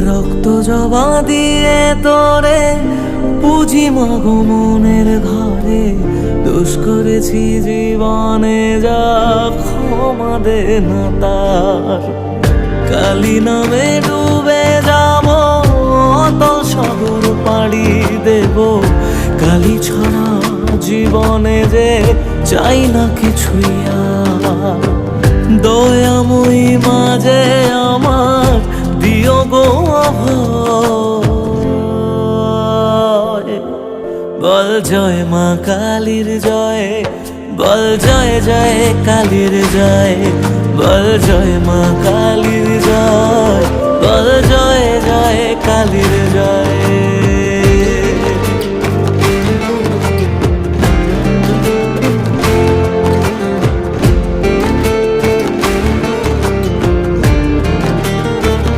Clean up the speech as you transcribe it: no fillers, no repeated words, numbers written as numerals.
রক্ত জবা দিয়ে তোরে পুঁজি মাগো মনের ঘরে, দোষ করেছি জীবনে যা ক্ষমা দে না তার। কালী নামে ডুবে যাব অতল সাগর পাড়ি দেব, কালী ছাড়া জীবনে যে চাই না কিছুই আর। দয়াময়ী মাঝে আমার দিও গো অভয়, বল জয় মা কালীর জয়, বল জয় জয় কালীর জয়, বল জয় মা কালীর জয়, বল জয় জয় কালীর